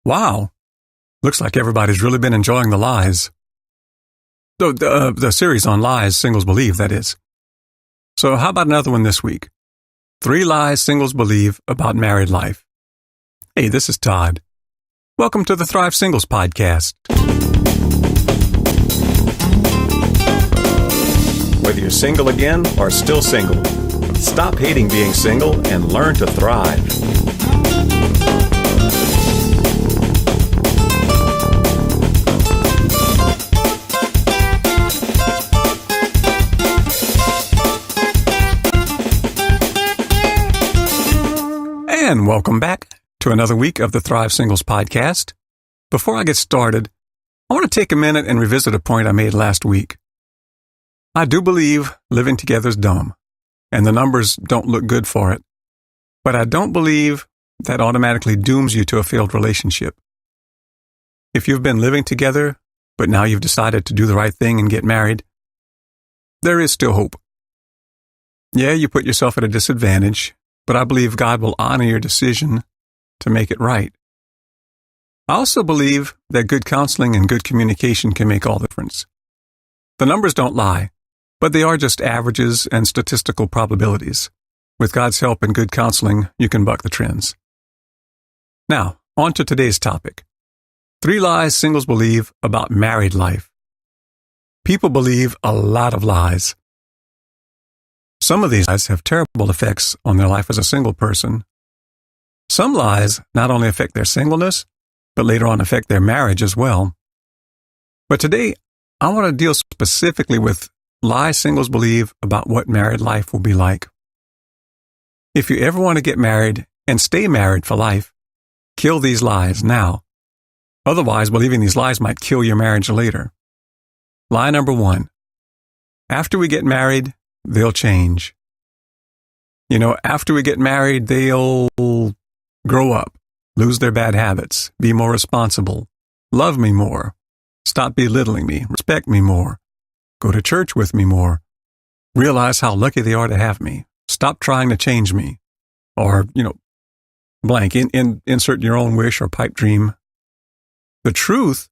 Wow. Looks like everybody's really been enjoying the lies. The series on lies singles believe, that is. So how about another one this week? 3 lies singles believe about married life. Hey, this is Todd. Welcome to the Thrive Singles Podcast. Whether you're single again or still single, stop hating being single and learn to thrive. And welcome back to another week of the Thrive Singles Podcast. Before I get started, I want to take a minute and revisit a point I made last week. I do believe living together is dumb, and the numbers don't look good for it. But I don't believe that automatically dooms you to a failed relationship. If you've been living together, but now you've decided to do the right thing and get married, there is still hope. Yeah, you put yourself at a disadvantage, but I believe God will honor your decision to make it right. I also believe that good counseling and good communication can make all the difference. The numbers don't lie, but they are just averages and statistical probabilities. With God's help and good counseling, you can buck the trends. Now, on to today's topic. 3 lies singles believe about married life. People believe a lot of lies. Some of these lies have terrible effects on their life as a single person. Some lies not only affect their singleness, but later on affect their marriage as well. But today, I want to deal specifically with lies singles believe about what married life will be like. If you ever want to get married and stay married for life, kill these lies now. Otherwise, believing these lies might kill your marriage later. Lie number 1. After we get married, they'll change. After we get married, they'll grow up, lose their bad habits, be more responsible, love me more, stop belittling me, respect me more, go to church with me more, realize how lucky they are to have me, stop trying to change me, or, blank, insert your own wish or pipe dream. The truth,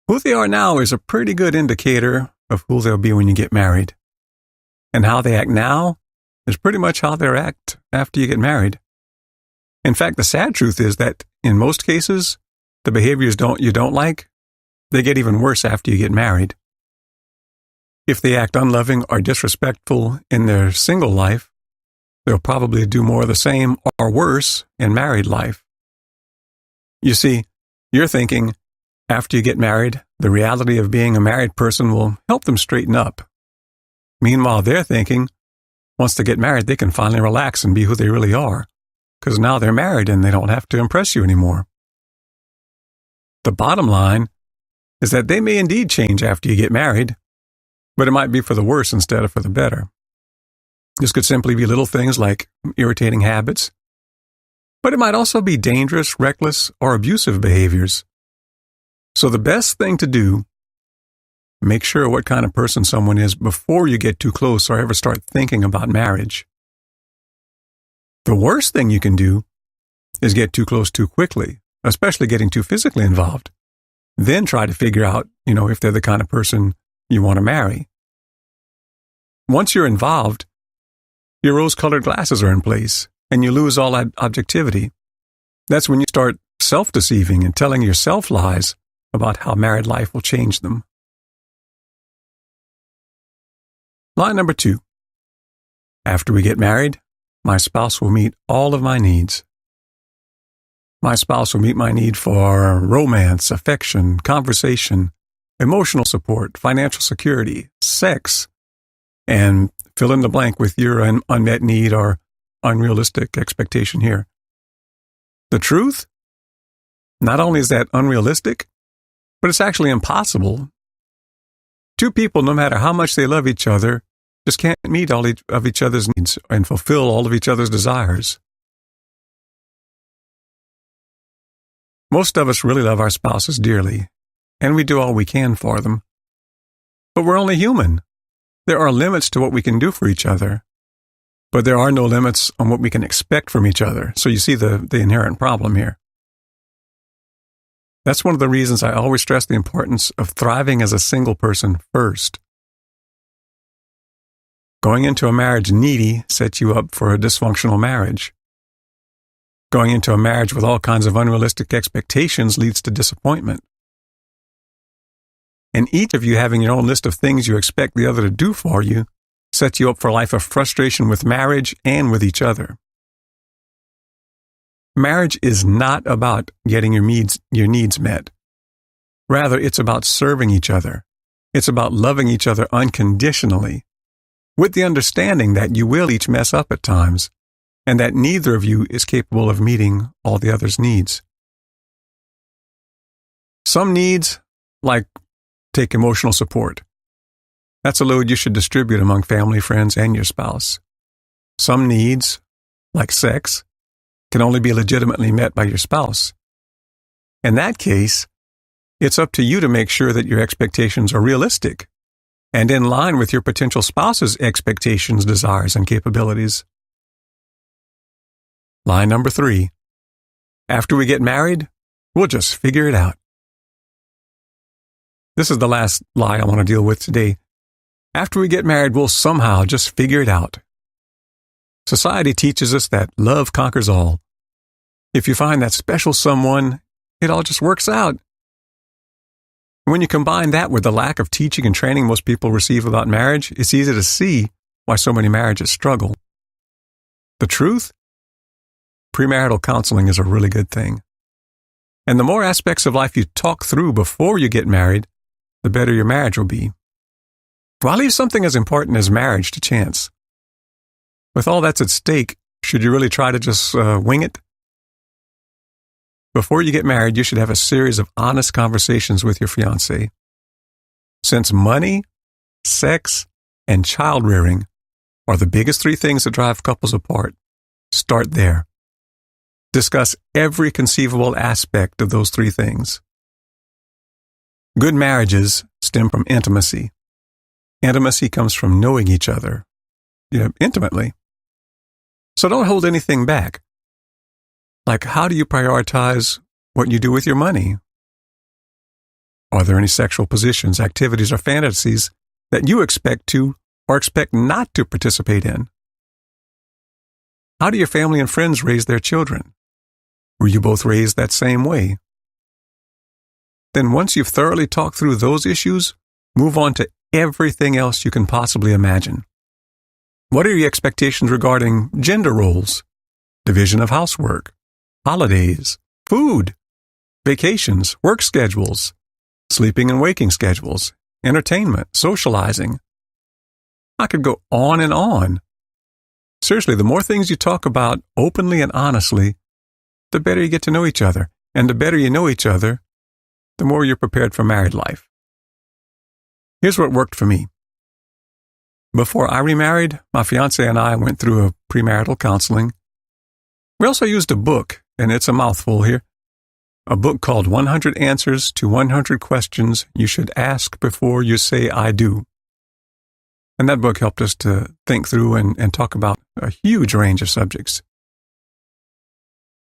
who they are now is a pretty good indicator of who they'll be when you get married. And how they act now is pretty much how they'll act after you get married. In fact, the sad truth is that in most cases, the behaviors you don't like, they get even worse after you get married. If they act unloving or disrespectful in their single life, they'll probably do more of the same or worse in married life. You see, you're thinking, after you get married, the reality of being a married person will help them straighten up. Meanwhile, they're thinking, once they get married, they can finally relax and be who they really are, because now they're married and they don't have to impress you anymore. The bottom line is that they may indeed change after you get married, but it might be for the worse instead of for the better. This could simply be little things like irritating habits, but it might also be dangerous, reckless, or abusive behaviors. So the best thing to do, make sure what kind of person someone is before you get too close or ever start thinking about marriage. The worst thing you can do is get too close too quickly, especially getting too physically involved. Then try to figure out, if they're the kind of person you want to marry. Once you're involved, your rose-colored glasses are in place, and you lose all objectivity. That's when you start self-deceiving and telling yourself lies about how married life will change them. Lie number 2. After we get married, my spouse will meet all of my needs. My spouse will meet my need for romance, affection, conversation, emotional support, financial security, sex, and fill in the blank with your unmet need or unrealistic expectation here. The truth? Not only is that unrealistic, but it's actually impossible. 2 people, no matter how much they love each other, just can't meet all of each other's needs and fulfill all of each other's desires. Most of us really love our spouses dearly, and we do all we can for them. But we're only human. There are limits to what we can do for each other. But there are no limits on what we can expect from each other. So you see the inherent problem here. That's one of the reasons I always stress the importance of thriving as a single person first. Going into a marriage needy sets you up for a dysfunctional marriage. Going into a marriage with all kinds of unrealistic expectations leads to disappointment. And each of you having your own list of things you expect the other to do for you sets you up for a life of frustration with marriage and with each other. Marriage is not about getting your needs met. Rather, it's about serving each other. It's about loving each other unconditionally, with the understanding that you will each mess up at times, and that neither of you is capable of meeting all the other's needs. Some needs, like take emotional support. That's a load you should distribute among family, friends, and your spouse. Some needs, like sex, can only be legitimately met by your spouse. In that case, it's up to you to make sure that your expectations are realistic and in line with your potential spouse's expectations, desires, and capabilities. Line number 3. After we get married, we'll just figure it out. This is the last lie I want to deal with today. After we get married, we'll somehow just figure it out. Society teaches us that love conquers all. If you find that special someone, it all just works out. When you combine that with the lack of teaching and training most people receive about marriage, it's easy to see why so many marriages struggle. The truth? Premarital counseling is a really good thing. And the more aspects of life you talk through before you get married, the better your marriage will be. Why leave something as important as marriage to chance? With all that's at stake, should you really try to just wing it? Before you get married, you should have a series of honest conversations with your fiancé. Since money, sex, and child rearing are the biggest 3 things that drive couples apart, start there. Discuss every conceivable aspect of those 3 things. Good marriages stem from intimacy. Intimacy comes from knowing each other, intimately. So don't hold anything back. Like, how do you prioritize what you do with your money? Are there any sexual positions, activities, or fantasies that you expect to or expect not to participate in? How do your family and friends raise their children? Were you both raised that same way? Then once you've thoroughly talked through those issues, move on to everything else you can possibly imagine. What are your expectations regarding gender roles, division of housework, holidays, food, vacations, work schedules, sleeping and waking schedules, entertainment, socializing? I could go on and on. Seriously, the more things you talk about openly and honestly, the better you get to know each other. And the better you know each other, the more you're prepared for married life. Here's what worked for me. Before I remarried, my fiancé and I went through a premarital counseling. We also used a book, and it's a mouthful here, a book called 100 Answers to 100 Questions You Should Ask Before You Say I Do. And that book helped us to think through and talk about a huge range of subjects.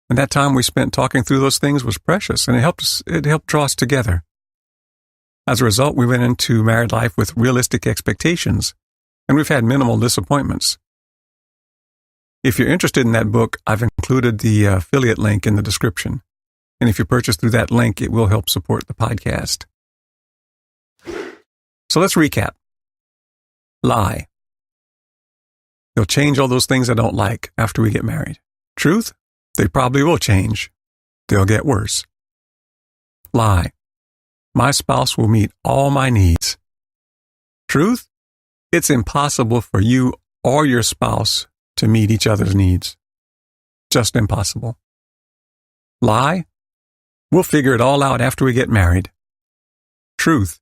And that time we spent talking through those things was precious, and it helped draw us together. As a result, we went into married life with realistic expectations, and we've had minimal disappointments. If you're interested in that book, I've included the affiliate link in the description. And if you purchase through that link, it will help support the podcast. So let's recap. Lie. They'll change all those things I don't like after we get married. Truth? They probably will change. They'll get worse. Lie. My spouse will meet all my needs. Truth? It's impossible for you or your spouse to meet each other's needs. Just impossible. Lie? We'll figure it all out after we get married. Truth?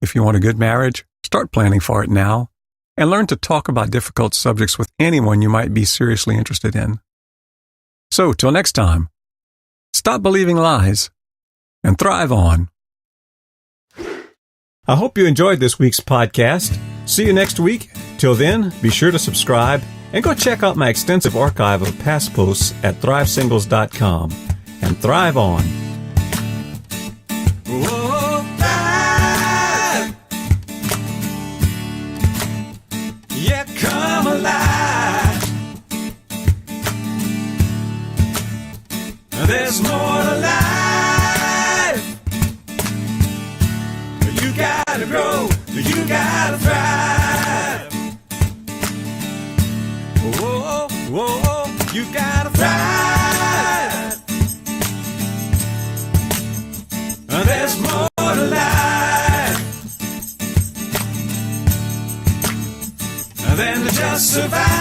If you want a good marriage, start planning for it now and learn to talk about difficult subjects with anyone you might be seriously interested in. So, till next time, stop believing lies and thrive on. I hope you enjoyed this week's podcast. See you next week. Till then, be sure to subscribe and go check out my extensive archive of past posts at thrivesingles.com and thrive on. Oh, thrive. Yeah, come alive. There's more to life. You gotta grow, you gotta thrive. Whoa, whoa, you gotta thrive. There's more to life than to just survive.